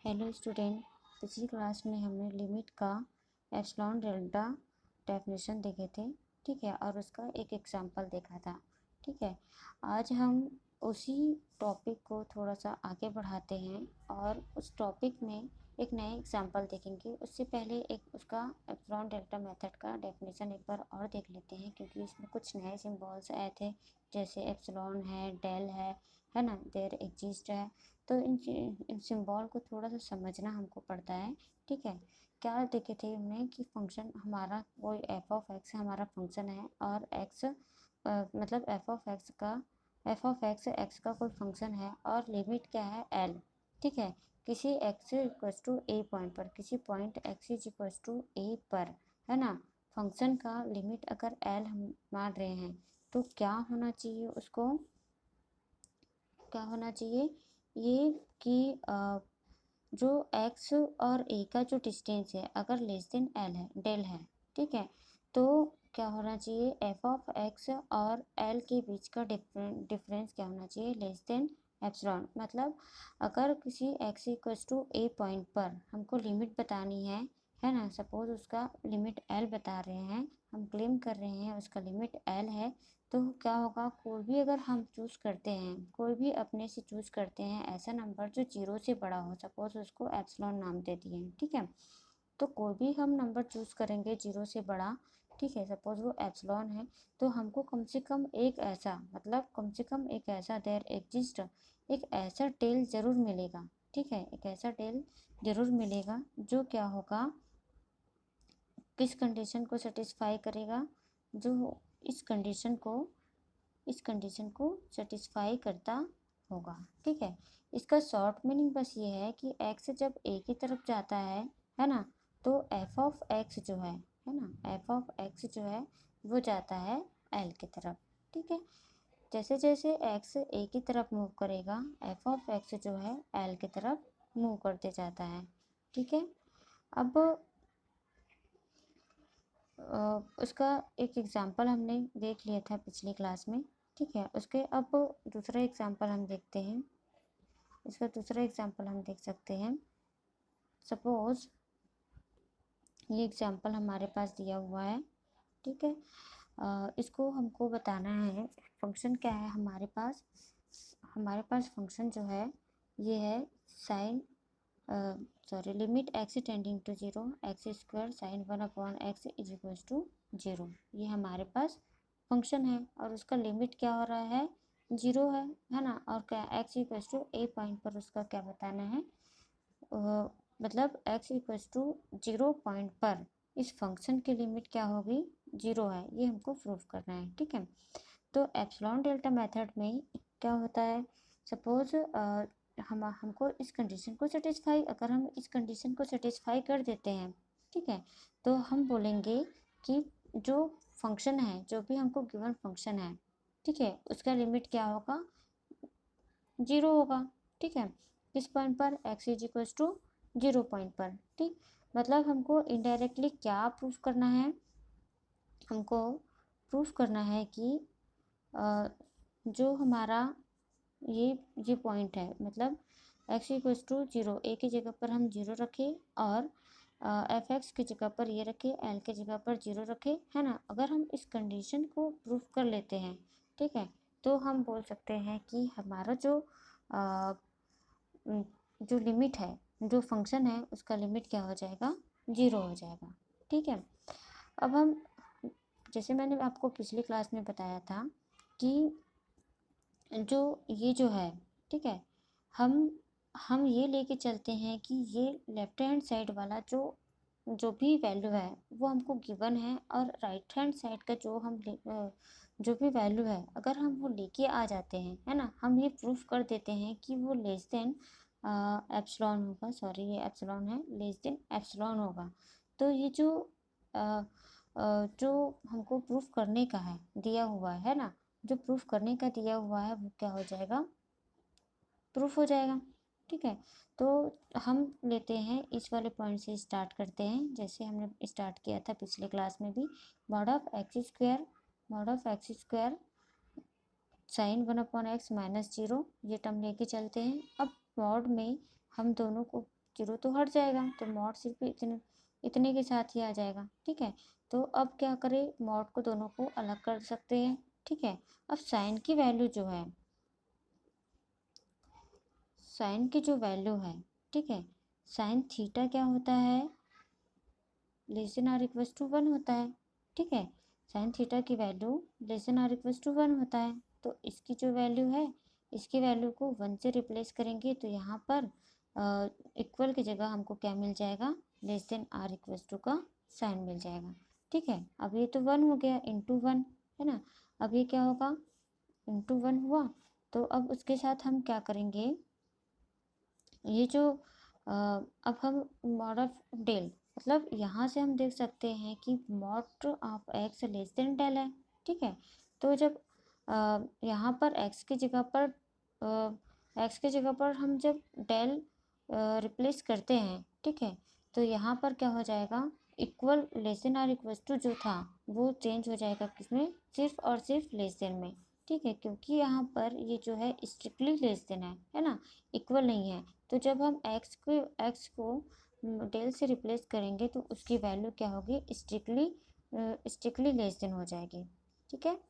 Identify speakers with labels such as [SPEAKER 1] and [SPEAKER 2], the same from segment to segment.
[SPEAKER 1] Hello student, पिछली class में हमने लिमिट का एप्सिलॉन डेल्टा डेफिनेशन देखे थे। ठीक है, और उसका एक एग्जांपल देखा था। ठीक है, आज हम उसी टॉपिक को थोड़ा सा आगे बढ़ाते हैं और उस टॉपिक में एक नए एग्जांपल देखेंगे। उससे पहले एक उसका एप्सिलॉन डेल्टा मेथड का डेफिनेशन एक बार और देख लेते हैं, क्योंकि इसमें कुछ नए सिंबल्स आए थे, जैसे एप्सिलॉन है, डेल है ना, देयर एग्जिस्ट है। तो इन सिंबल को थोड़ा सा समझना हमको पड़ता है। ठीक है, क्या देखे थे हमने कि फंक्शन हमारा कोई एफ ऑफ एक्स हमारा फंक्शन है, और एक्स मतलब एफ ऑफ एक्स का कोई फंक्शन है, और लिमिट क्या है एल। ठीक है, किसी x equals to a point पर, किसी point x is equals to a पर, है ना, फंक्शन का लिमिट अगर एल हम मान रहे हैं तो क्या होना चाहिए, उसको क्या होना चाहिए ये कि जो x और a का जो डिस्टेंस है अगर लेस देन एल है, डेल है, ठीक है, तो क्या होना चाहिए, एफ ऑफ एक्स और एल के बीच का डिफरेंस क्या होना चाहिए, लेस देन एप्सिलॉन। मतलब अगर किसी x equals to a point पर हमको लिमिट बतानी है ना, सपोज उसका लिमिट एल बता रहे हैं, हम क्लेम कर रहे हैं उसका लिमिट एल है, तो क्या होगा, कोई भी अगर हम चूज़ करते हैं, कोई भी अपने से चूज़ करते हैं ऐसा नंबर जो जीरो से बड़ा हो, सपोज उसको एप्सिलॉन नाम दे दिए, ठीक है, तो कोई भी हम नंबर चूज़ करेंगे जीरो से बड़ा, ठीक है, सपोज वो एप्सिलॉन है, तो हमको कम से कम एक ऐसा, मतलब कम से कम एक ऐसा देयर एग्जिस्ट, एक ऐसा टेल ज़रूर मिलेगा। ठीक है, एक ऐसा टेल ज़रूर मिलेगा जो क्या होगा, किस कंडीशन को सेटिस्फाई करेगा, जो इस कंडीशन को सेटिस्फाई करता होगा। ठीक है, इसका शॉर्ट मीनिंग बस ये है कि x जब a की तरफ जाता है ना, तो f ऑफ x जो है ना, f ऑफ x जो है वो जाता है l की तरफ। ठीक है, जैसे जैसे x a की तरफ मूव करेगा, f ऑफ x जो है l की तरफ मूव करते जाता है। ठीक है, अब उसका एक एग्जांपल हमने देख लिया था पिछली क्लास में। ठीक है, उसके अब दूसरा एग्जांपल हम देखते हैं। इसका दूसरा एग्जांपल हम देख सकते हैं। सपोज ये एग्जांपल हमारे पास दिया हुआ है। ठीक है, इसको हमको बताना है फंक्शन क्या है हमारे पास फंक्शन जो है ये है sine limit x tending to zero x square sine one upon x is equal to zero, ये हमारे पास फंक्शन है, और उसका लिमिट क्या हो रहा है, जीरो है ना, और क्या x equal to a point पर उसका क्या बताना है, मतलब x equal to zero point पर इस फंक्शन की लिमिट क्या होगी, जीरो है, ये हमको प्रूफ करना है। ठीक है, तो एप्सिलॉन डेल्टा मेथड में क्या होता है, सपोज हमको इस कंडीशन को सेटिस्फाई, अगर हम इस कंडीशन को सेटिस्फाई कर देते हैं, ठीक है, तो हम बोलेंगे कि जो फंक्शन है, जो भी हमको गिवन फंक्शन है, ठीक है, उसका लिमिट क्या होगा, जीरो होगा। ठीक है, किस पॉइंट पर, x is equal to zero point पर। ठीक, मतलब हमको इनडायरेक्टली क्या प्रूफ करना है, हमको प्रूफ करना है कि जो हमारा ये पॉइंट है, मतलब एक्स इक्वल्स टू जीरो, ए की जगह पर हम जीरो रखें, और एफ एक्स की जगह पर ये रखें, एल की जगह पर जीरो रखें, है ना, अगर हम इस कंडीशन को प्रूफ कर लेते हैं, ठीक है, तो हम बोल सकते हैं कि हमारा जो लिमिट है, जो फंक्शन है, उसका लिमिट क्या हो जाएगा, जीरो हो जाएगा। ठीक है, अब हम, जैसे मैंने आपको पिछली क्लास में बताया था कि जो है, ठीक है, हम ये लेके चलते हैं कि ये लेफ्ट हैंड साइड वाला जो भी वैल्यू है वो हमको गिवन है, और राइट हैंड साइड का जो भी वैल्यू है अगर हम वो लेके आ जाते हैं, है ना, हम ये प्रूफ कर देते हैं कि वो लेस देन एप्सिलॉन होगा, सॉरी ये एप्सिलॉन है, लेस देन एप्सिलॉन होगा। तो ये जो हमको प्रूफ करने का है दिया हुआ है ना, जो प्रूफ करने का दिया हुआ है वो क्या हो जाएगा, प्रूफ हो जाएगा। ठीक है, तो हम लेते हैं इस वाले पॉइंट से स्टार्ट करते हैं, जैसे हमने स्टार्ट किया था पिछले क्लास में भी, mod of x square sine one upon x minus zero, ये टर्म लेके चलते हैं। अब मॉड में हम दोनों को जीरो तो हट जाएगा, तो मॉड सिर्फ इतने इतने के साथ ही आ जाएगा। ठीक है, तो अब क्या करें, मॉड को दोनों को अलग कर सकते हैं। ठीक है, अब साइन की वैल्यू जो है, साइन की जो वैल्यू है, ठीक है, साइन थीटा क्या होता है, less than or equals to 1 होता है। ठीक है, साइन थीटा की value less than or equals to 1 होता है। तो इसकी जो वैल्यू है, इसकी वैल्यू को 1 से रिप्लेस करेंगे तो यहाँ पर इक्वल की जगह हमको क्या मिल जाएगा, less than or equals to का साइन मिल जाएगा। ठीक है, अब ये तो 1 हो गया इंटू 1, है ना। अब ये क्या होगा, इंटू 1 हुआ। तो अब उसके साथ हम क्या करेंगे, ये जो अब हम मॉड ऑफ डेल, मतलब यहाँ से हम देख सकते हैं कि mod of x less than del है। ठीक है, तो जब यहाँ पर एक्स की जगह पर हम जब डेल रिप्लेस करते हैं, ठीक है, तो यहाँ पर क्या हो जाएगा, equal less than or equals to जो था वो चेंज हो जाएगा किसमें, सिर्फ और सिर्फ लेस देन में। ठीक है, क्योंकि यहाँ पर ये जो है स्ट्रिक्टली लेस देन है ना, इक्वल नहीं है। तो जब हम एक्स को डेल से रिप्लेस करेंगे तो उसकी वैल्यू क्या होगी, स्ट्रिक्टली लेस देन हो जाएगी। ठीक है,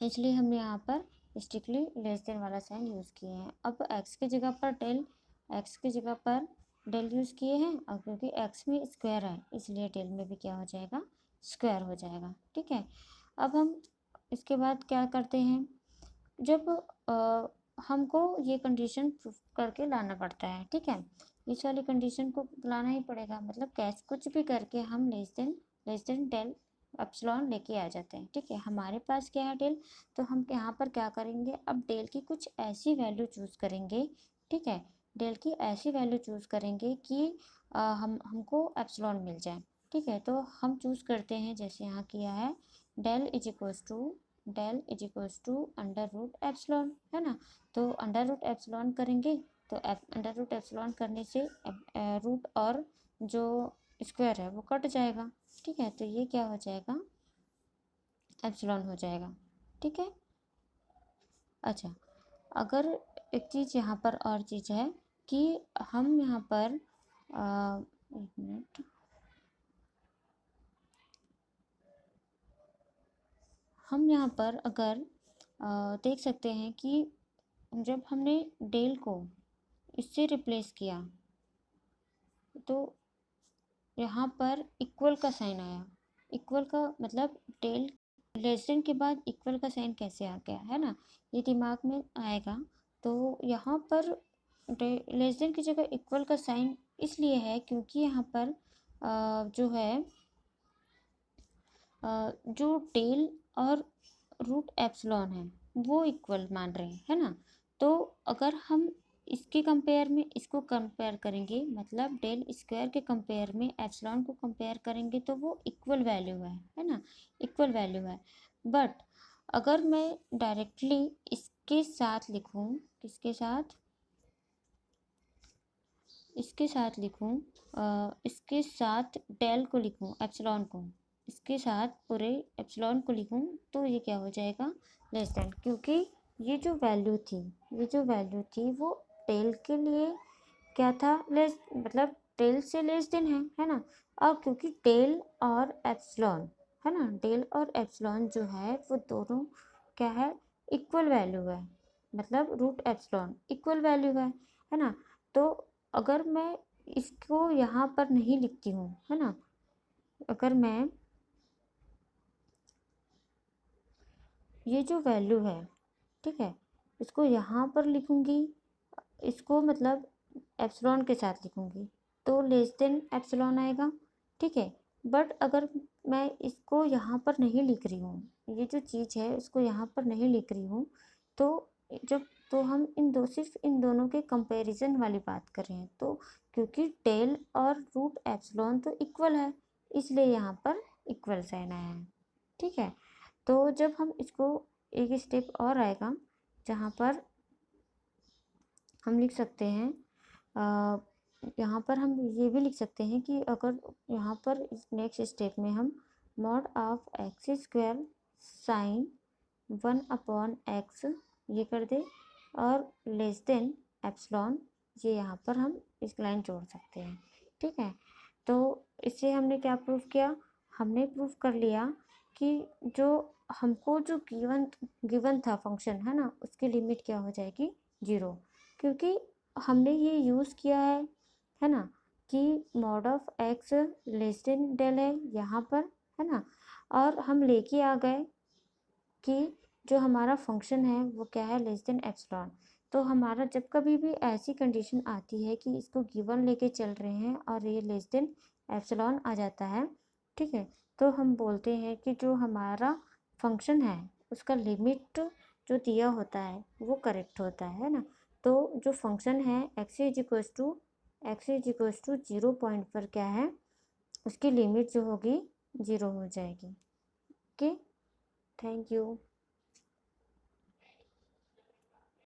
[SPEAKER 1] इसलिए हमने यहाँ पर स्ट्रिक्टली लेस देन वाला साइन यूज़ किए हैं। अब एक्स की जगह पर डेल यूज़ किए हैं, और क्योंकि एक्स में स्क्वायर है इसलिए डेल में भी क्या हो जाएगा, स्क्वायर हो जाएगा। ठीक है, अब हम इसके बाद क्या करते हैं, जब हमको ये कंडीशन प्रूफ करके लाना पड़ता है। ठीक है, इस वाली कंडीशन को लाना ही पड़ेगा, मतलब कैसे कुछ भी करके हम लेस देन डेल एप्सिलॉन लेके आ जाते हैं। ठीक है, हमारे पास क्या है, डेल, तो हम यहाँ पर क्या करेंगे, अब डेल की कुछ ऐसी वैल्यू चूज़ करेंगे। ठीक है, डेल की ऐसी वैल्यू चूज़ करेंगे कि हमको एप्सिलॉन मिल जाए। ठीक है, तो हम चूज़ करते हैं, जैसे यहाँ किया है, del is equals to under root epsilon, है ना। तो अंडर रूट एप्सिलॉन करेंगे तो अंडर रूट एप्सिलॉन करने से रूट और जो स्क्वायर है वो कट जाएगा। ठीक है, तो ये क्या हो जाएगा, एप्सिलॉन हो जाएगा। ठीक है, अच्छा, अगर एक चीज़ यहाँ पर और चीज़ है कि हम यहाँ पर एक मिनट, हम यहाँ पर अगर देख सकते हैं कि जब हमने डेल को इससे रिप्लेस किया तो यहाँ पर इक्वल का साइन आया। इक्वल का मतलब डेल लेस देन के बाद इक्वल का साइन कैसे आ गया, है ना, ये दिमाग में आएगा। तो यहाँ पर लेस देन की जगह इक्वल का साइन इसलिए है क्योंकि यहाँ पर जो है जो डेल और रूट एप्सिलॉन है वो इक्वल मान रहे हैं, है ना। तो अगर हम इसके कंपेयर में इसको कंपेयर करेंगे, मतलब डेल स्क्वायर के कंपेयर में एप्सिलॉन को कंपेयर करेंगे तो वो इक्वल वैल्यू है ना, इक्वल वैल्यू है। बट अगर मैं डायरेक्टली इसके साथ लिखूं, किसके साथ, इसके साथ लिखूं, इसके साथ डेल को लिखूं, एप्सिलॉन को इसके साथ पूरे एप्सिलॉन को लिखूं, तो ये क्या हो जाएगा, लेस देन, क्योंकि ये जो वैल्यू थी वो डेल के लिए क्या था, लेस, मतलब डेल से लेस देन है ना। और क्योंकि डेल और एप्सिलॉन, है ना, डेल और एप्सिलॉन जो है वो दोनों क्या है, इक्वल वैल्यू है, मतलब रूट एप्सिलॉन इक्वल वैल्यू है ना। तो अगर मैं इसको यहाँ पर नहीं लिखती हूँ, है ना, अगर मैं ये जो वैल्यू है, ठीक है, इसको यहाँ पर लिखूँगी, इसको मतलब एप्सिलॉन के साथ लिखूँगी तो लेस देन एप्सिलॉन आएगा। ठीक है, बट अगर मैं इसको यहाँ पर नहीं लिख रही हूँ, ये जो चीज़ है इसको यहाँ पर नहीं लिख रही हूँ, तो जब तो हम सिर्फ इन दोनों के कंपैरिजन वाली बात कर रहे हैं, तो क्योंकि डेल और रूट एप्सिलॉन तो इक्वल है इसलिए यहाँ पर इक्वल साइन आया है। ठीक है, तो जब हम इसको एक स्टेप और आएगा जहाँ पर हम लिख सकते हैं, यहाँ पर हम ये भी लिख सकते हैं कि अगर यहाँ पर इस नेक्स्ट स्टेप में हम mod of x square sign 1/x ये कर दे और लेस देन एप्सिलॉन ये यहाँ पर हम एक लाइन जोड़ सकते हैं। ठीक है, तो इससे हमने क्या प्रूफ किया, हमने प्रूफ कर लिया कि जो हमको जो गिवन था फंक्शन है ना, उसकी लिमिट क्या हो जाएगी 0, क्योंकि हमने ये यूज़ किया है ना, कि mod of x less than del है यहाँ पर, है ना, और हम लेके आ गए कि जो हमारा फंक्शन है वो क्या है, लेस देन एप्सिलॉन। तो हमारा जब कभी भी ऐसी कंडीशन आती है कि इसको गिवन लेके चल रहे हैं और ये लेस देन एप्सिलॉन आ जाता है, ठीक है, तो हम बोलते हैं कि जो हमारा फंक्शन है उसका लिमिट जो दिया होता है वो करेक्ट होता है ना। तो जो फंक्शन है x is equals to 0 point पर क्या है, उसकी लिमिट जो होगी 0 हो जाएगी। Okay, thank you.